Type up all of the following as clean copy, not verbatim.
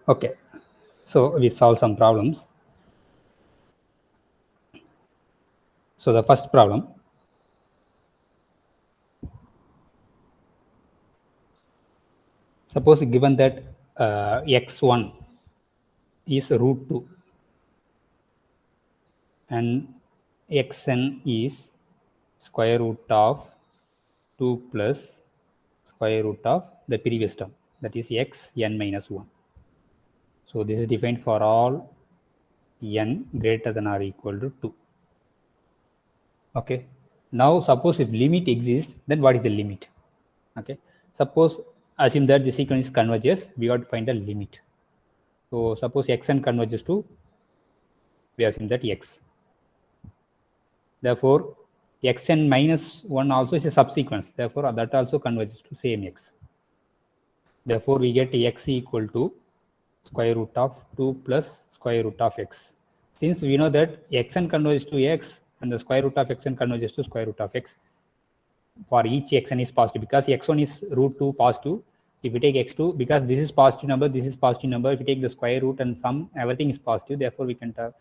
Okay, so we solve some problems. So the first problem, suppose given that x1 is root 2 and xn is square root of 2 plus square root of the previous term, that is xn minus 1. So this is defined for all n greater than or equal to 2. Okay, now suppose if limit exists, then what is the limit? Okay, suppose assume that the sequence converges, we have to find the limit. So suppose xn converges to, we assume that x. Therefore, xn minus 1 also is a subsequence. Therefore, that also converges to same x. Therefore, we get x equal to square root of 2 plus square root of x. Since we know that xn converges to x and the square root of xn converges to square root of x, for each xn is positive, because x1 is root 2 positive. If we take x2, because this is positive number, this is positive number, if we take the square root and sum, everything is positive. Therefore, we can tell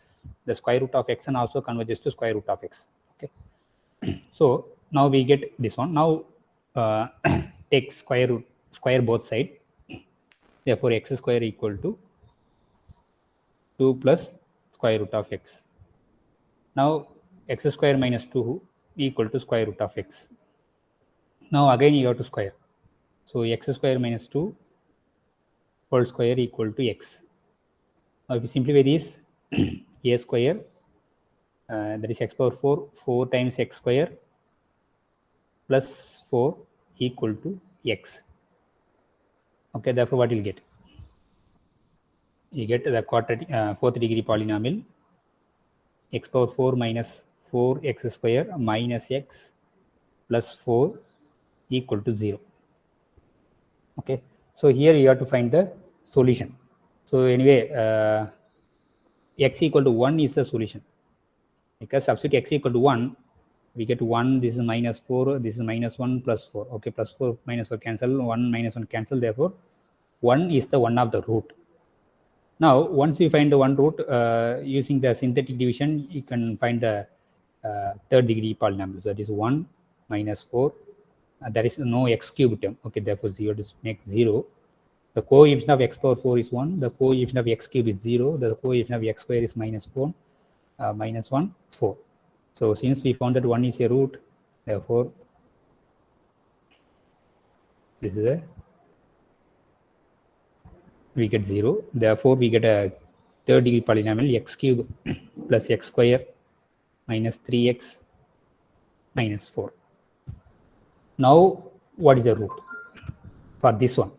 the square root of xn also converges to square root of x. Okay. So now we get this one. Now take square both side. Therefore, x square equal to 2 plus square root of x. Now x square minus 2 equal to square root of x. Now again you have to square. So x square minus 2 whole square equal to x. Now if you simplify this, a square, that is x power 4, 4 times x square plus 4 equal to x. Okay, therefore what you'll get? You get the fourth degree polynomial x power 4 minus 4x square minus x plus 4 equal to 0. Okay, so here you have to find the solution. So anyway, x equal to 1 is the solution, because substitute x equal to 1, we get 1, this is minus 4, this is minus 1 plus 4. Okay, plus 4 minus 4 cancel, 1 minus 1 cancel. Therefore 1 is the one of the root. Now once you find the one root, using the synthetic division, you can find the third degree polynomial. So that is 1 minus 4, there is no x cube term. Okay, therefore 0 to make 0. The coefficient of x power 4 is 1, the coefficient of x cube is 0, the coefficient of x square is minus 4, minus 1, 4. So since we found that 1 is a root, therefore this is a, we get 0. Therefore we get a third degree polynomial x cube plus x square minus 3x minus 4. Now what is the root for this one?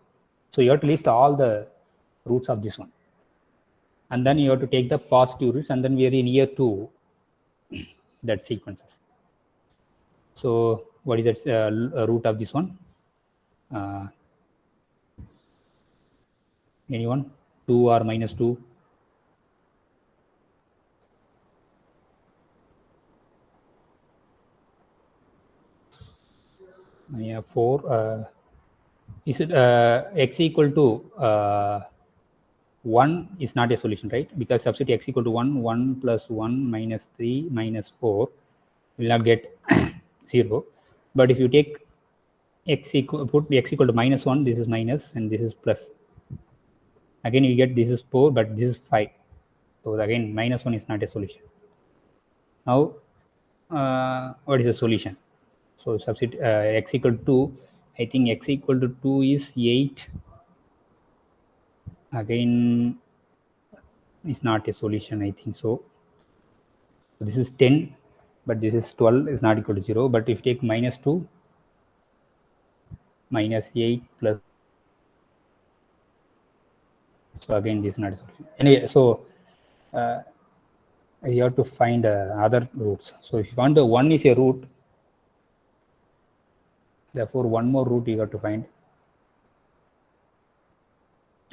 So you have to list all the roots of this one, and then you have to take the positive roots, and then we are in year 2 that sequences. So what is that root of this one? Anyone? 2 or minus 2? Yeah, 4. Is it x equal to 1 is not a solution, right? Because substitute x equal to 1, 1 plus 1 minus 3 minus 4 will not get 0. But if you take x equal, put x equal to minus 1, this is minus and this is plus. Again you get this is 4, but this is 5. So again minus 1 is not a solution. Now what is the solution? So substitute x equal to 2. I think x equal to 2 is 8. Again is not a solution, I think so. So this is 10, but this is 12 is not equal to 0. But if you take minus 2, minus 8 plus, so again this is not a solution. Anyway, so you have to find other roots. So if you found the 1 is a root, therefore one more root you have to find.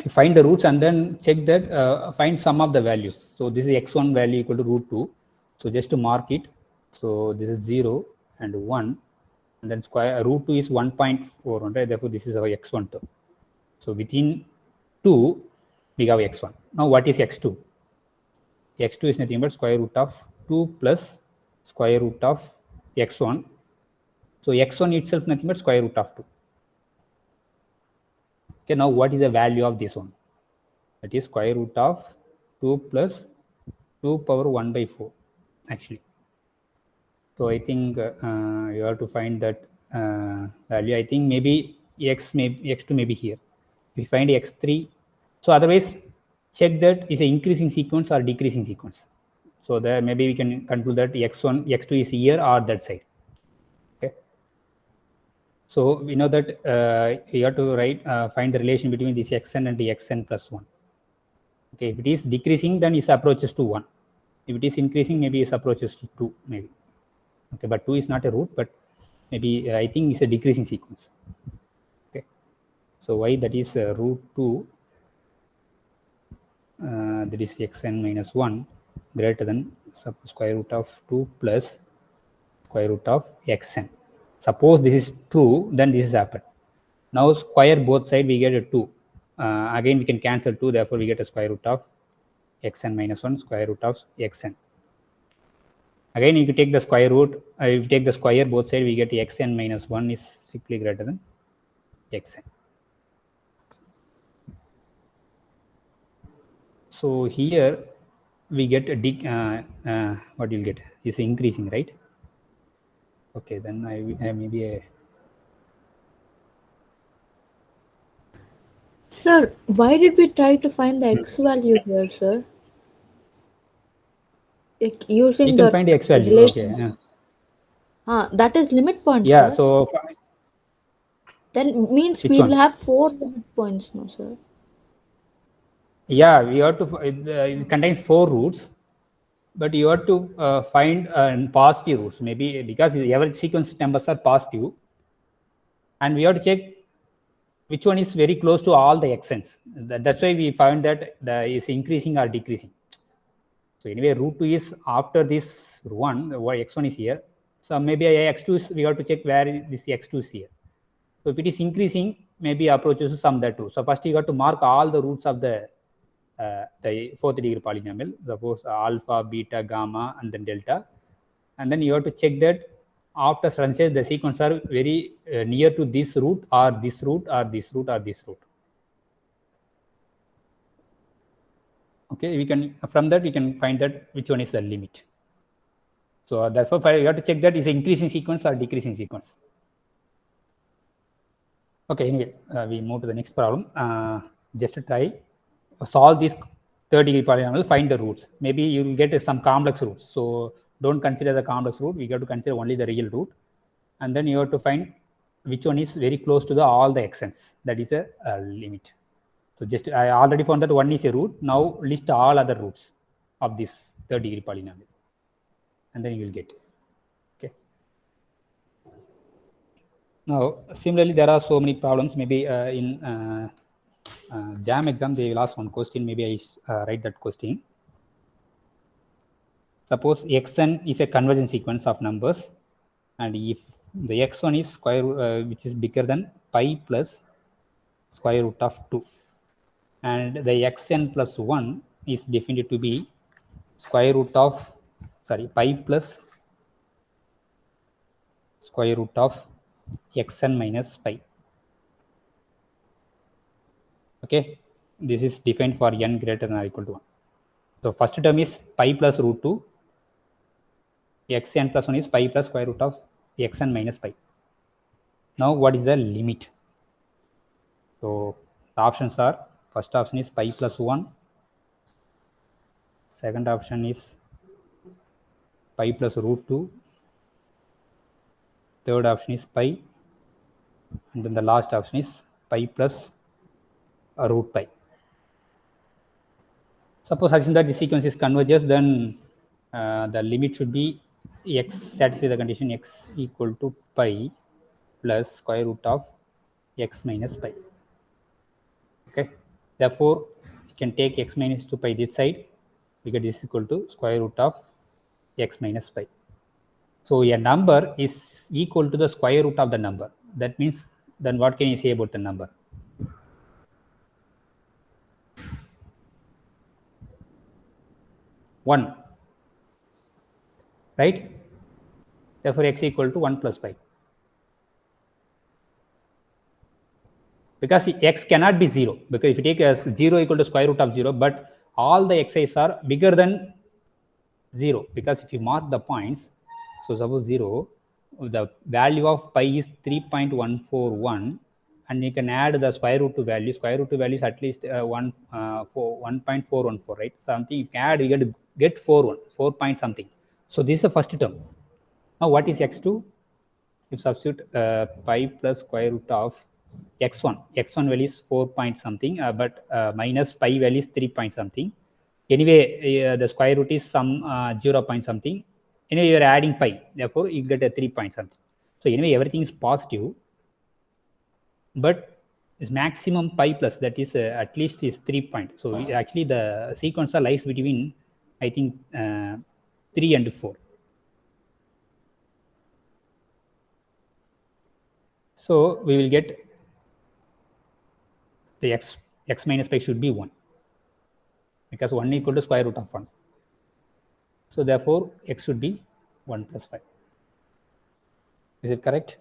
You find the roots and then check that, find sum of the values. So this is x1 value equal to root 2. So just to mark it, so this is 0 and 1, and then square root 2 is 1.4, right? Therefore this is our x1 term. So within 2, we have x1. Now what is x2? x2 is nothing but square root of 2 plus square root of x1. So x1 itself nothing but square root of 2. Okay, now what is the value of this one? That is square root of 2 plus 2 power 1 by 4 actually. So I think you have to find that value. I think maybe x2 may be here. If you find x3, so otherwise check that is an increasing sequence or decreasing sequence. So there maybe we can conclude that x1, x2 is here or that side. Okay. So we know that you have to find the relation between this xn and the xn plus 1. Okay, if it is decreasing, then it approaches to 1. If it is increasing, maybe it approaches to 2, maybe. Okay, but 2 is not a root, but maybe I think it's a decreasing sequence. Okay, so why that is root 2, that is xn minus 1 greater than square root of 2 plus square root of xn. Suppose this is true, then this is happened. Now square both side, we get a 2. Again we can cancel 2, therefore we get a square root of xn minus 1 square root of xn. Again if you take the square root, if you take the square both side, we get xn minus 1 is strictly greater than xn. So here we get a what you'll get is increasing, right? Okay, then I maybe a Sir, why did we try to find the x value here, sir? Like you using can the find the x value. Okay. relation. That is limit point, Yeah. sir. So Then means which we will one? have 4 limit points, no, sir. Yeah, we have to. It contains 4 roots, but you have to find positive roots. Maybe because every sequence numbers are positive, and we have to check which one is very close to all the xn's. That's why we found that the is increasing or decreasing. So anyway, root 2 is after this 1, x1 is here. So maybe x2 is, we have to check where this x2 is here. So if it is increasing, maybe approaches to some that root. So first you got to mark all the roots of the fourth degree polynomial, suppose alpha, beta, gamma, and then delta. And then you have to check that after certain stage the sequence are very near to this root or this root or this root or this root. Okay, we can from that we can find that which one is the limit. So therefore you have to check that is increasing sequence or decreasing sequence. Okay, anyway, we move to the next problem. Just to try solve this third degree polynomial, find the roots. Maybe you will get some complex roots. So don't consider the complex root. We have to consider only the real root, and then you have to find which one is very close to the all the xn's. That is a limit. So just I already found that one is a root. Now list all other roots of this third degree polynomial, and then you will get. Okay. Now similarly, there are so many problems. Maybe in JAM exam, they will ask one question. Maybe I write that question. Suppose xn is a convergent sequence of numbers, and if the x1 is square which is bigger than pi plus square root of 2, and the xn plus 1 is defined to be square root of pi plus square root of xn minus pi. Okay, this is defined for n greater than or equal to 1. So first term is pi plus root 2, xn plus 1 is pi plus square root of xn minus pi. Now what is the limit? So the options are, first option is pi plus 1, second option is pi plus root 2, third option is pi, and then the last option is pi plus root pi. Suppose assume that the sequence is converges, then the limit should be x satisfy the condition x equal to pi plus square root of x minus pi. Okay, therefore you can take x minus 2 pi this side, because this is equal to square root of x minus pi. So a number is equal to the square root of the number. That means then what can you say about the number? 1, right? Therefore, x equal to 1 plus pi. Because x cannot be 0, because if you take as 0 equal to square root of 0, but all the xi's are bigger than 0, because if you mark the points, so suppose 0, the value of pi is 3.141, and you can add the square root to value. Square root to value is at least 1.414, right? Something you can add, you get 4 point something. So this is the first term. Now what is x2? You substitute pi plus square root of x1. x1 value is 4 point something, but minus pi value is 3 point something. Anyway, the square root is some 0 point something. Anyway, you are adding pi. Therefore, you get a 3 point something. So anyway, everything is positive. But is maximum pi plus, that is at least is 3 point. So actually the sequence lies between, I think, 3 and 4. So we will get the x minus pi should be 1, because 1 equal to square root of 1. So therefore x should be 1 plus 5. Is it correct?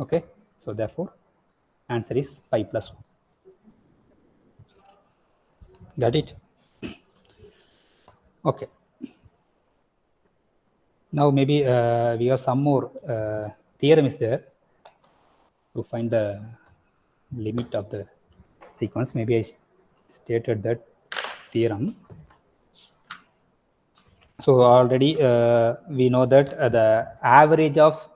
Okay, so therefore answer is 5 plus 1. Got it? Okay. Now maybe we have some more theorem is there to find the limit of the sequence. Maybe I stated that theorem. So already we know that the average of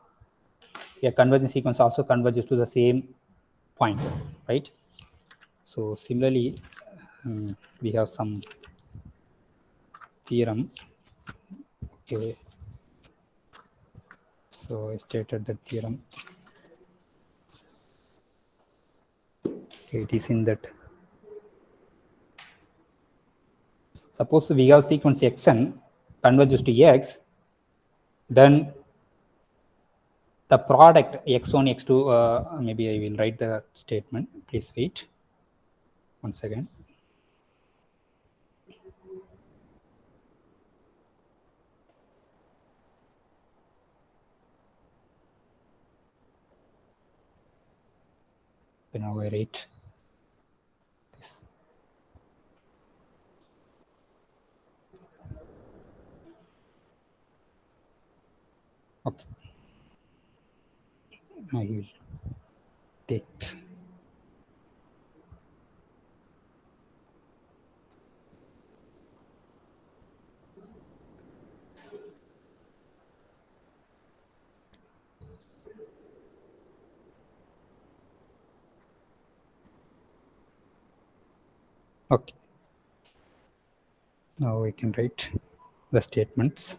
a convergent sequence also converges to the same point, right? So similarly, we have some theorem. Okay. So I stated the theorem. Okay, it is in that. Suppose we have sequence xn converges to x, then the product x1, x2, maybe I will write the statement. Please wait once again. Now I write this. Okay. I will take okay. Now I can write the statements.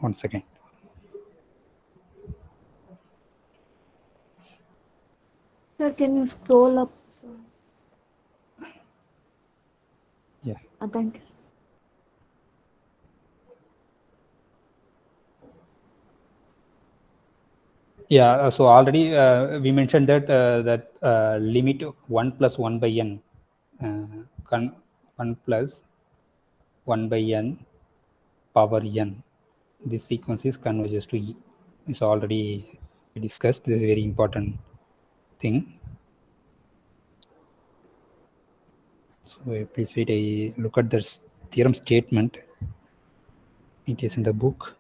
Once again. Sir, can you scroll up? Yeah. Thank you. Yeah, so already we mentioned that limit 1 plus 1 by n, 1 plus 1 by n power n, this sequence is converges to E. It's already discussed. This is a very important thing. So please wait, I look at the theorem statement. It is in the book.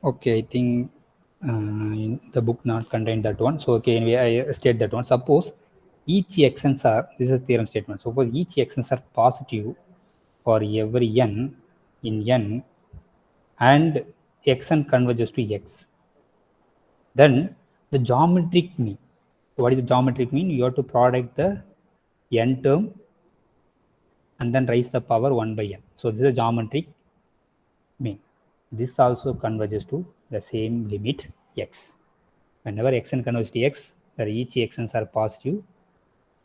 Okay, I think in the book not contained that one. So okay, anyway, I state that one. Suppose each xn's are, this is theorem statement. Suppose each xn's are positive for every n in n, and xn converges to x. Then the geometric mean. What is the geometric mean? You have to product the n term and then raise the power 1 by n. So this is a geometric mean. This also converges to the same limit x. Whenever xn converges to x, where each xn's are positive,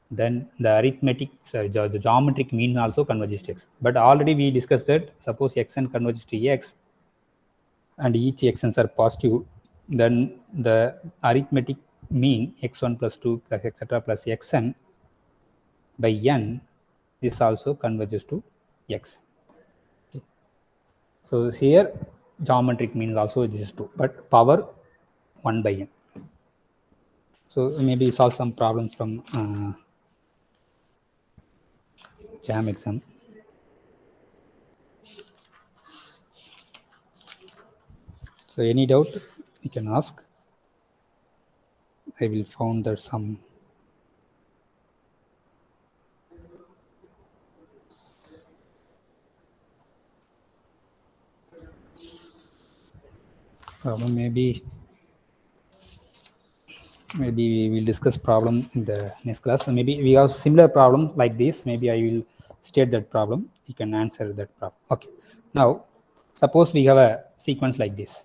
then the arithmetic, sorry, the geometric mean also converges to x. But already we discussed that suppose xn converges to x and each xn's are positive, then the arithmetic mean x1 plus 2 plus etc. plus xn by n, this also converges to x. Okay. So here geometric mean also this is 2, but power 1 by n. So maybe solve some problem from JAM exam. So any doubt you can ask. I will found that some problem. Maybe we will discuss problem in the next class. So maybe we have similar problem like this. Maybe I will state that problem. You can answer that problem. Okay. Now, suppose we have a sequence like this.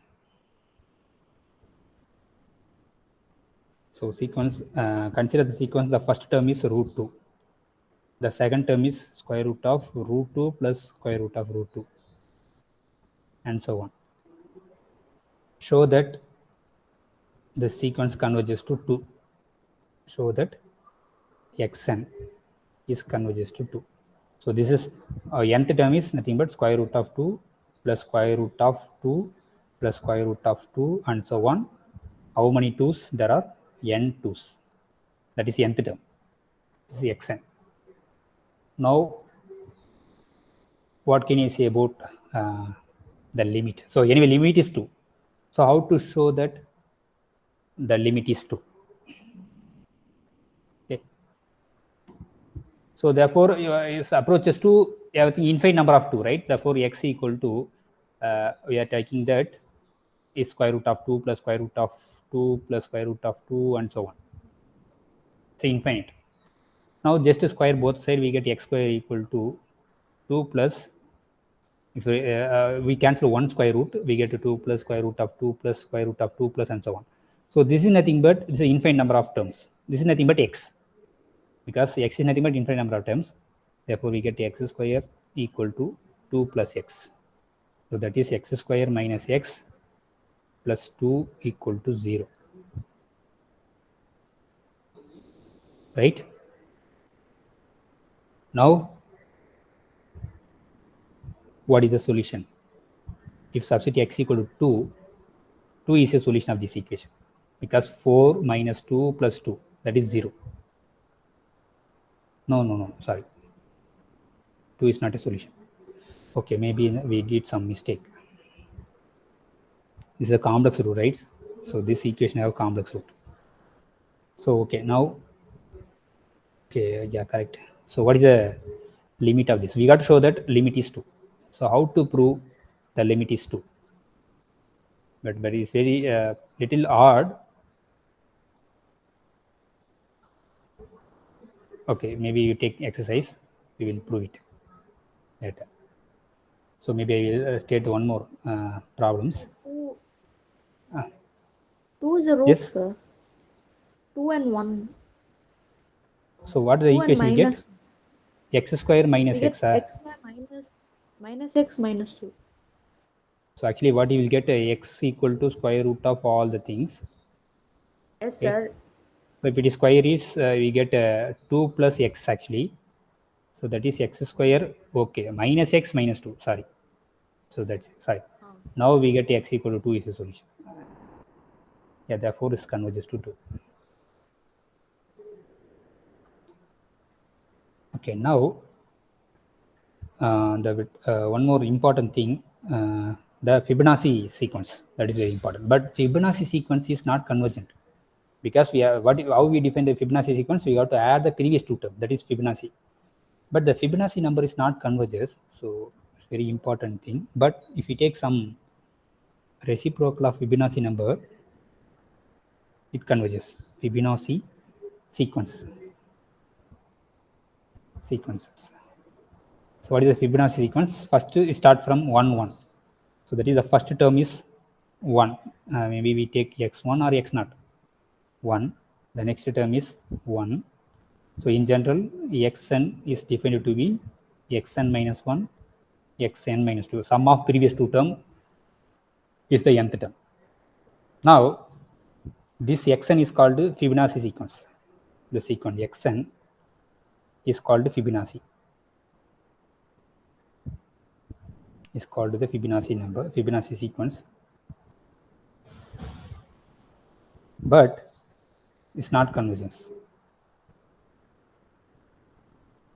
So sequence, consider the sequence. The first term is root 2. The second term is square root of root 2 plus square root of root 2, and so on. Show that the sequence converges to 2. Show that xn is converges to 2. So this is nth term is nothing but square root of 2 plus square root of 2 plus square root of 2 and so on. How many 2's? There are n 2's. That is nth term. This is xn. Now, what can you say about the limit? So anyway, limit is 2. So how to show that the limit is 2? Okay. So therefore, it approaches to everything infinite number of 2, right? Therefore, x equal to, we are taking that is square root of 2 plus square root of 2 plus square root of 2 and so on. So infinite. Now just to square both sides, we get x square equal to 2 plus, if we cancel one square root, we get 2 plus square root of 2 plus square root of 2 plus and so on. So this is nothing but, it's an infinite number of terms. This is nothing but x, because x is nothing but infinite number of terms. Therefore, we get x square equal to 2 plus x. So that is x square minus x plus 2 equal to 0. Right? Now, what is the solution? If substitute x equal to 2, 2 is a solution of this equation, because 4 minus 2 plus 2, that is 0. No, sorry. 2 is not a solution. Okay, maybe we did some mistake. This is a complex root, right? So this equation have complex root. So okay, now, okay, yeah, correct. So what is the limit of this? We got to show that limit is 2. So how to prove the limit is 2? But it's very little hard. Okay, maybe you take exercise, we will prove it later. So maybe I will state one more problems. 2 is a root, Yes? sir. 2 and 1. So what is the 2 equation and you minus get? X square minus we x. get x square minus x minus 2. So actually what you will get, x equal to square root of all the things. Yes, Okay. sir. So if it is square is, we get 2 plus x actually. So that is x square, okay, minus x minus 2, sorry. So that's it, sorry. Now we get x equal to 2 is a solution. Yeah, therefore this converges to 2. Okay, now the one more important thing, the Fibonacci sequence, that is very important. But Fibonacci sequence is not convergent, because we are how we define the Fibonacci sequence, we have to add the previous two terms, that is Fibonacci. But the Fibonacci number is not converges, so it's very important thing. But if we take some reciprocal of Fibonacci number, it converges. Fibonacci sequences. So what is the Fibonacci sequence? First we start from 1 1. So that is the first term is 1. Maybe we take x1 or x0. 1. The next term is 1. So in general, xn is defined to be xn minus 1, xn minus 2. Sum of previous two term is the nth term. Now, this xn is called Fibonacci sequence. The sequence xn is called Fibonacci. Is called the Fibonacci number, Fibonacci sequence. But it's not convergence.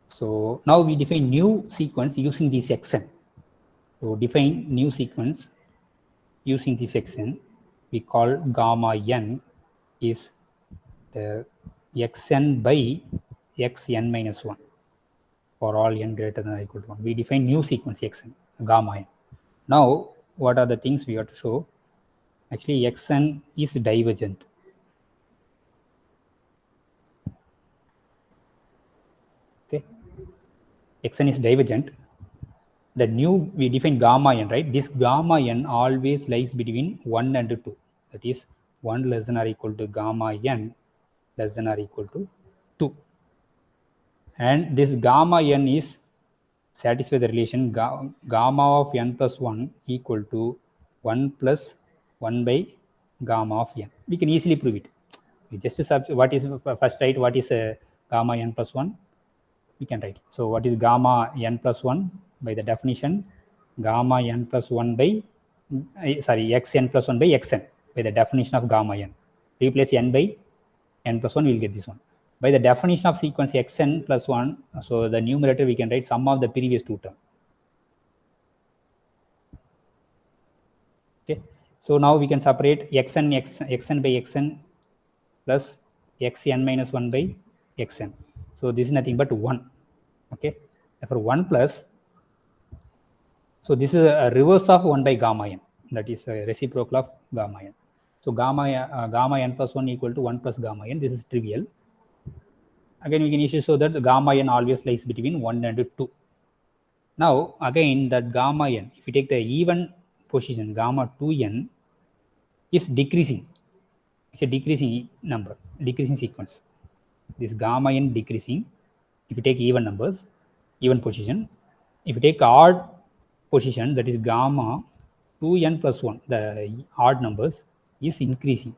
So now we define new sequence using this xn. So define new sequence using this xn. We call gamma n is the xn by xn minus 1 for all n greater than or equal to 1. We define new sequence xn, gamma n. Now, what are the things we have to show? Actually, xn is divergent. Okay, xn is divergent. The new, we define gamma n, right? This gamma n always lies between 1 and 2. That is 1 less than or equal to gamma n less than or equal to 2. And this gamma n is satisfy the relation gamma of n plus 1 equal to 1 plus 1 by gamma of n. We can easily prove it. We just what is first write what is gamma n plus 1? We can write. So what is gamma n plus 1? By the definition, gamma n plus 1 by xn plus 1 by xn by the definition of gamma n. Replace n by n plus 1, we will get this one. By the definition of sequence xn plus 1, so the numerator we can write sum of the previous two terms. Okay, so now we can separate xn by xn plus xn minus 1 by xn. So this is nothing but 1. Okay, therefore 1 plus, so this is a reverse of 1 by gamma n, that is a reciprocal of gamma n. So gamma n plus 1 equal to 1 plus gamma n. This is trivial. Again, we can easily show that the gamma n always lies between 1 and 2. Now, again, that gamma n, if you take the even position, gamma 2n is decreasing. It's a decreasing number, decreasing sequence. This gamma n decreasing. If you take even numbers, even position. If you take odd position, that is gamma 2n plus 1, the odd numbers is increasing.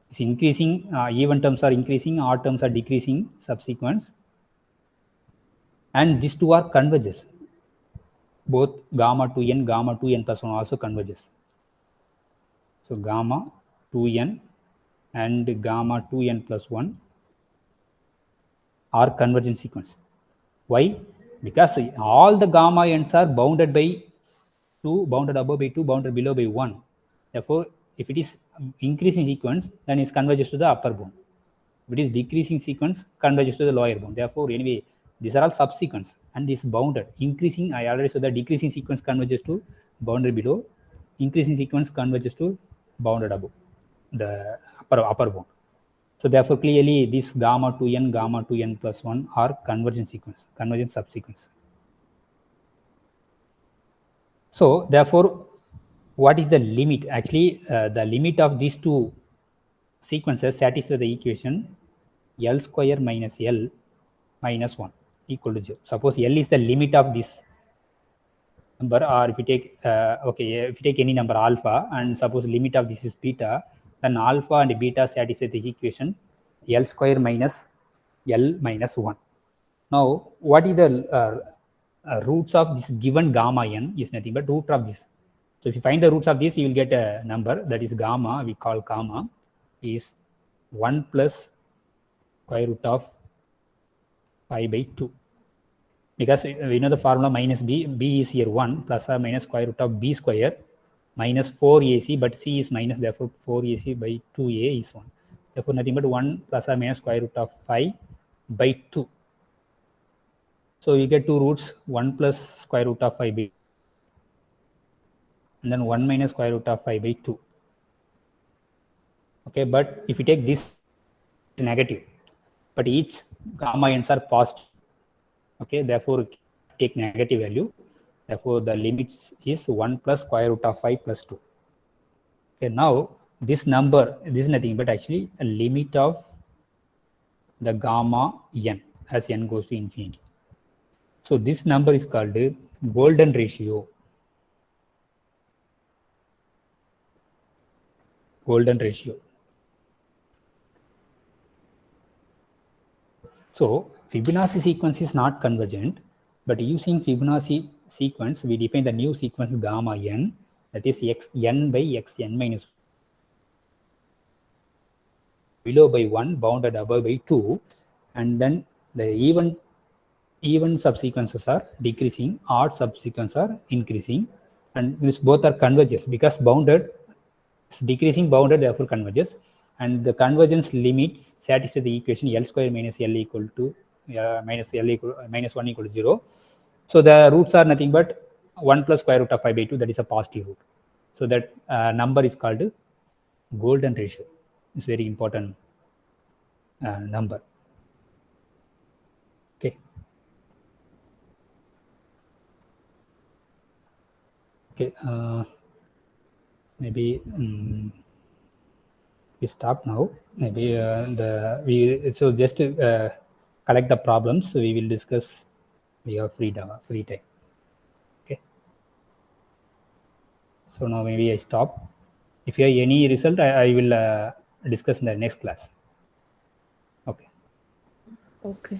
It's increasing, even terms are increasing, odd terms are decreasing subsequence. And these two are converges. Both gamma 2n plus 1 also converges. So gamma 2n and gamma 2n plus 1 are convergent sequence. Why? Because all the gamma n's are bounded by 2, bounded above by 2, bounded below by 1. Therefore, if it is increasing sequence, then it converges to the upper bound. If it is decreasing sequence, converges to the lower bound. Therefore, anyway, these are all subsequence and is bounded. Increasing, I already said the decreasing sequence converges to boundary below. Increasing sequence converges to bounded above, the upper bound. So therefore, clearly this gamma 2n plus 1 are convergent sequence, convergent subsequence. So therefore, what is the limit? Actually, the limit of these two sequences satisfy the equation L square minus L minus 1 equal to 0. Suppose L is the limit of this number, or if you take if you take any number alpha and suppose limit of this is beta, then alpha and beta satisfy the equation L square minus L minus 1. Now, what is the roots of this given gamma n is nothing but root of this. So if you find the roots of this, you will get a number that is gamma, we call gamma, is 1 plus square root of pi by 2. Because we know the formula minus b is here 1 plus or minus square root of b square minus 4ac, but c is minus, therefore 4ac by 2a is 1. Therefore, nothing but 1 plus or minus square root of 5 by 2. So you get two roots, 1 plus square root of 5 by 2, and then 1 minus square root of 5 by 2. Okay, but if you take this negative, but each gamma n's are positive. Okay, therefore take negative value. Therefore the limits is 1 plus square root of 5 plus 2. Okay, now this number, this is nothing but actually a limit of the gamma n as n goes to infinity. So this number is called golden ratio. Golden ratio. So Fibonacci sequence is not convergent, but using Fibonacci sequence, we define the new sequence gamma n, that is xn by xn minus below by 1, bounded above by 2, and then the even subsequences are decreasing, odd subsequences are increasing, and which both are converges because bounded is decreasing, bounded therefore converges, and the convergence limits satisfy the equation L square minus L equal to minus 1 equal to 0. So the roots are nothing but 1 plus square root of 5 by 2, that is a positive root. So that number is called golden ratio. It's very important number. Okay. Okay. Maybe we stop now. Maybe so just to collect the problems, we will discuss. We have free time. Okay. So now maybe I stop. If you have any result, I will discuss in the next class. Okay. Okay.